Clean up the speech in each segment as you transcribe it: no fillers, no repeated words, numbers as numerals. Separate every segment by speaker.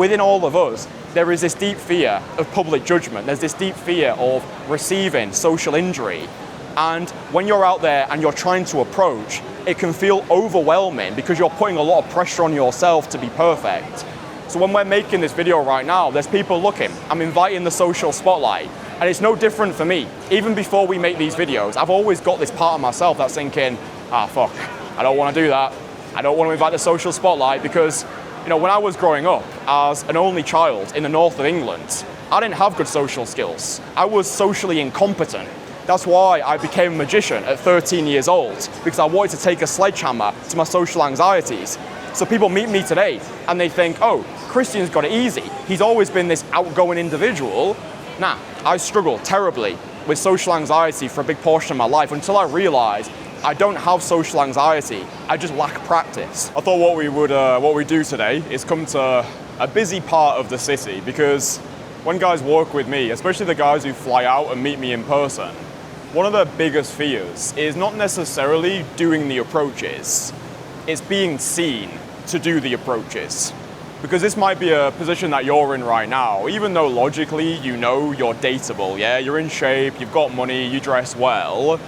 Speaker 1: Within all of us, there is this deep fear of public judgment. There's this deep fear of receiving social injury. And when you're out there and you're trying to approach, it can feel overwhelming because you're putting a lot of pressure on yourself to be perfect. So when we're making this video right now, there's people looking. I'm inviting the social spotlight. And it's no different for me. Even before we make these videos, I've always got this part of myself that's thinking, fuck, I don't want to do that. I don't want to invite the social spotlight because, when I was growing up as an only child in the north of England, I didn't have good social skills. I was socially incompetent. That's why I became a magician at 13 years old, because I wanted to take a sledgehammer to my social anxieties. So people meet me today and they think, oh, Christian's got it easy. He's always been this outgoing individual. Nah, I struggled terribly with social anxiety for a big portion of my life until I realized I don't have social anxiety, I just lack practice. I thought what we do today is come to a busy part of the city, because when guys work with me, especially the guys who fly out and meet me in person, one of their biggest fears is not necessarily doing the approaches, it's being seen to do the approaches. Because this might be a position that you're in right now, even though logically you're dateable, yeah? You're in shape, you've got money, you dress well.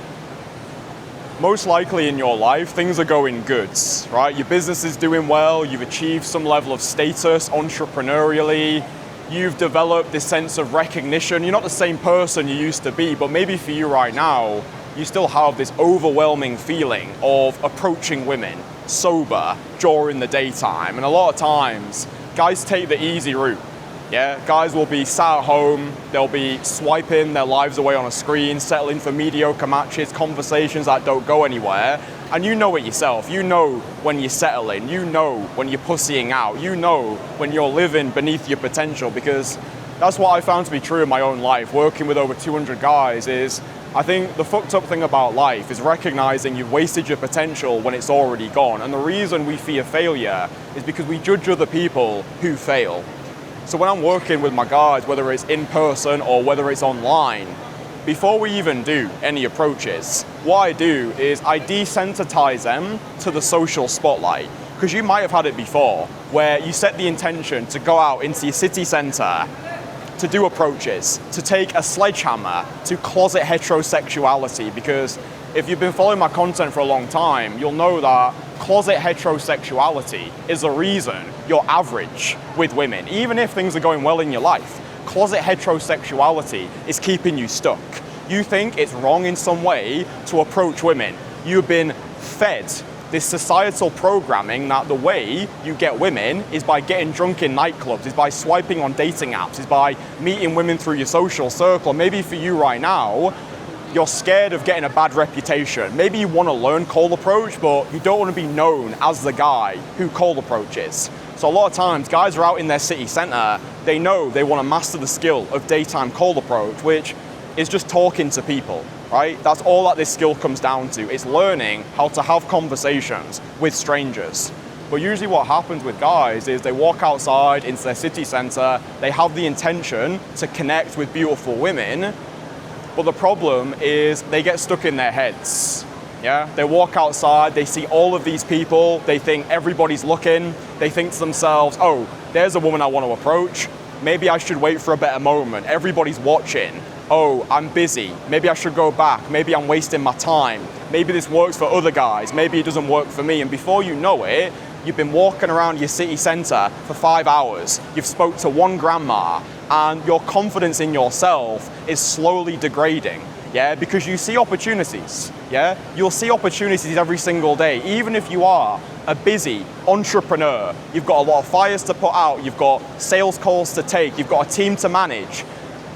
Speaker 1: Most likely in your life, things are going good, right? Your business is doing well, you've achieved some level of status entrepreneurially, you've developed this sense of recognition. You're not the same person you used to be, but maybe for you right now, you still have this overwhelming feeling of approaching women sober during the daytime. And a lot of times, guys take the easy route. Yeah, guys will be sat at home, they'll be swiping their lives away on a screen, settling for mediocre matches, conversations that don't go anywhere. And you know it yourself. You know when you're settling, you know when you're pussying out, you know when you're living beneath your potential, because that's what I found to be true in my own life. Working with over 200 guys is, I think the fucked up thing about life is recognizing you've wasted your potential when it's already gone. And the reason we fear failure is because we judge other people who fail. So when I'm working with my guys, whether it's in person or whether it's online, before we even do any approaches, what I do is I desensitize them to the social spotlight. Because you might have had it before, where you set the intention to go out into your city centre to do approaches, to take a sledgehammer to closet heterosexuality. Because if you've been following my content for a long time, you'll know that closet heterosexuality is the reason you're average with women. Even if things are going well in your life, closet heterosexuality is keeping you stuck. You think it's wrong in some way to approach women. You've been fed this societal programming that the way you get women is by getting drunk in nightclubs, is by swiping on dating apps, is by meeting women through your social circle. Maybe for you right now, you're scared of getting a bad reputation. Maybe you want to learn cold approach, but you don't want to be known as the guy who cold approaches. So a lot of times, guys are out in their city centre, they know they want to master the skill of daytime cold approach, which is just talking to people, right? That's all that this skill comes down to. It's learning how to have conversations with strangers. But usually what happens with guys is they walk outside into their city centre, they have the intention to connect with beautiful women, but the problem is they get stuck in their heads. Yeah, they walk outside, they see all of these people, they think everybody's looking, they think to themselves, oh, there's a woman I want to approach, maybe I should wait for a better moment, everybody's watching, oh, I'm busy, maybe I should go back, maybe I'm wasting my time, maybe this works for other guys, maybe it doesn't work for me, and before you know it, you've been walking around your city centre for 5 hours, you've spoke to one grandma, and your confidence in yourself is slowly degrading. Yeah, because you see opportunities, yeah? You'll see opportunities every single day, even if you are a busy entrepreneur. You've got a lot of fires to put out, you've got sales calls to take, you've got a team to manage.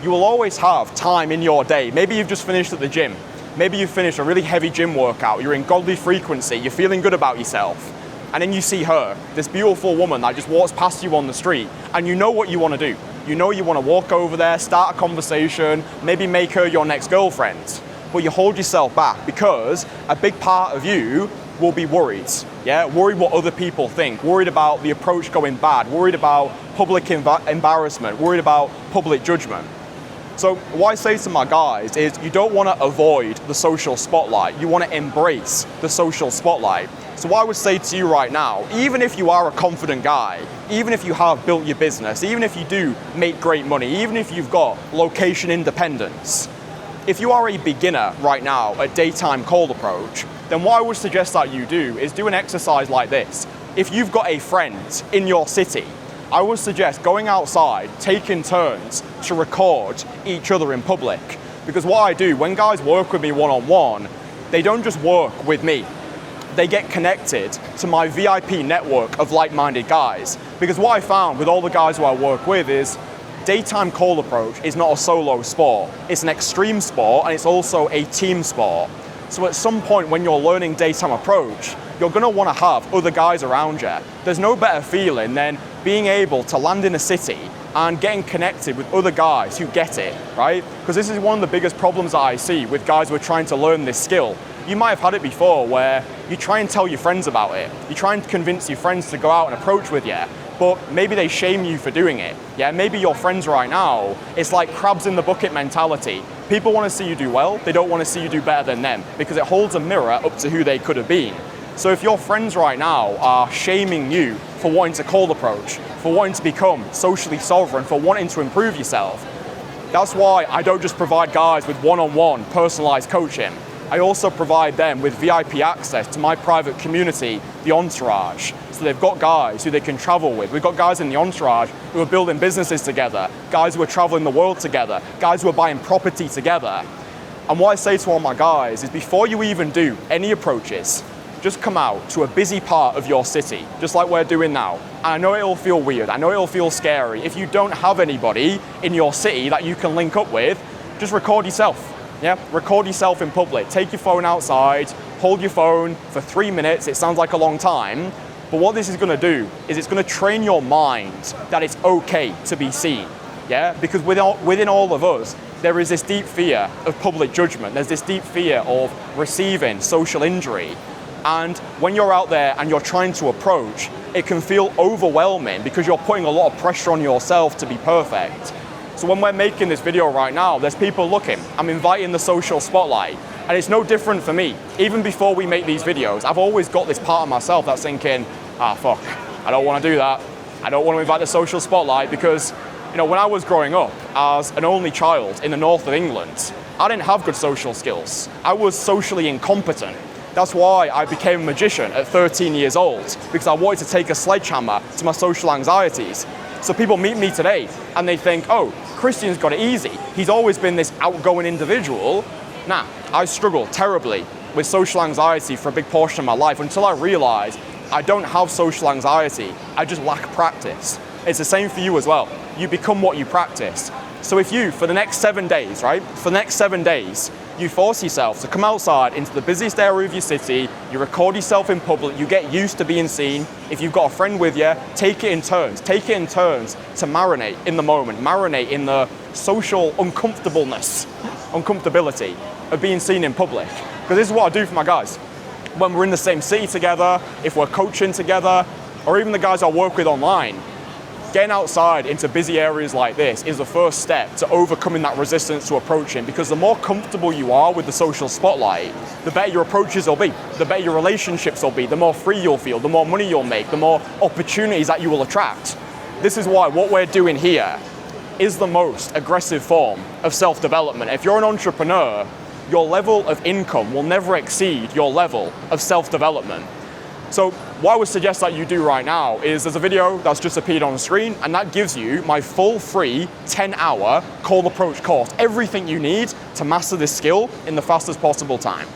Speaker 1: You will always have time in your day. Maybe you've just finished at the gym. Maybe you've finished a really heavy gym workout, you're in godly frequency, you're feeling good about yourself. And then you see her, this beautiful woman that just walks past you on the street, and you know what you want to do. You know you want to walk over there, start a conversation, maybe make her your next girlfriend. But you hold yourself back because a big part of you will be worried. Yeah, worried what other people think, worried about the approach going bad, worried about public embarrassment, worried about public judgment. So what I say to my guys is you don't want to avoid the social spotlight. You want to embrace the social spotlight. So what I would say to you right now, even if you are a confident guy, even if you have built your business, even if you do make great money, even if you've got location independence, if you are a beginner right now at daytime cold approach, then what I would suggest that you do is do an exercise like this. If you've got a friend in your city, I would suggest going outside, taking turns to record each other in public. Because what I do, when guys work with me one-on-one, they don't just work with me. They get connected to my VIP network of like-minded guys. Because what I found with all the guys who I work with is daytime cold approach is not a solo sport. It's an extreme sport and it's also a team sport. So at some point when you're learning daytime approach, you're gonna wanna have other guys around you. There's no better feeling than being able to land in a city and getting connected with other guys who get it, right? Because this is one of the biggest problems that I see with guys who are trying to learn this skill. You might have had it before where you try and tell your friends about it. You try and convince your friends to go out and approach with you, but maybe they shame you for doing it. Yeah, maybe your friends right now, it's like crabs in the bucket mentality. People want to see you do well, they don't want to see you do better than them because it holds a mirror up to who they could have been. So if your friends right now are shaming you for wanting to cold approach, for wanting to become socially sovereign, for wanting to improve yourself, that's why I don't just provide guys with one-on-one personalized coaching. I also provide them with VIP access to my private community, the Entourage. So they've got guys who they can travel with. We've got guys in the Entourage who are building businesses together, guys who are traveling the world together, guys who are buying property together. And what I say to all my guys is before you even do any approaches, just come out to a busy part of your city, just like we're doing now. And I know it'll feel weird, I know it'll feel scary. If you don't have anybody in your city that you can link up with, just record yourself. Yeah, record yourself in public. Take your phone outside, hold your phone for 3 minutes. It sounds like a long time, but what this is gonna do is it's gonna train your mind that it's okay to be seen. Yeah, because within all of us, there is this deep fear of public judgment. There's this deep fear of receiving social injury. And when you're out there and you're trying to approach, it can feel overwhelming because you're putting a lot of pressure on yourself to be perfect. So when we're making this video right now, there's people looking. I'm inviting the social spotlight. And it's no different for me. Even before we make these videos, I've always got this part of myself that's thinking, fuck, I don't want to do that. I don't want to invite the social spotlight because, when I was growing up as an only child in the north of England, I didn't have good social skills. I was socially incompetent. That's why I became a magician at 13 years old, because I wanted to take a sledgehammer to my social anxieties. So people meet me today and they think, oh, Christian's got it easy. He's always been this outgoing individual. Nah, I struggled terribly with social anxiety for a big portion of my life until I realized I don't have social anxiety. I just lack practice. It's the same for you as well. You become what you practice. So if you, for the next 7 days, right? For the next 7 days, you force yourself to come outside into the busiest area of your city, you record yourself in public, you get used to being seen. If you've got a friend with you, take it in turns. Take it in turns to marinate in the moment, marinate in the social uncomfortability of being seen in public. Because this is what I do for my guys. When we're in the same city together, if we're coaching together, or even the guys I work with online, getting outside into busy areas like this is the first step to overcoming that resistance to approaching, because the more comfortable you are with the social spotlight, the better your approaches will be, the better your relationships will be, the more free you'll feel, the more money you'll make, the more opportunities that you will attract. This is why what we're doing here is the most aggressive form of self-development. If you're an entrepreneur, your level of income will never exceed your level of self-development. So what I would suggest that you do right now is there's a video that's just appeared on the screen, and that gives you my full free 10-hour cold approach course. Everything you need to master this skill in the fastest possible time.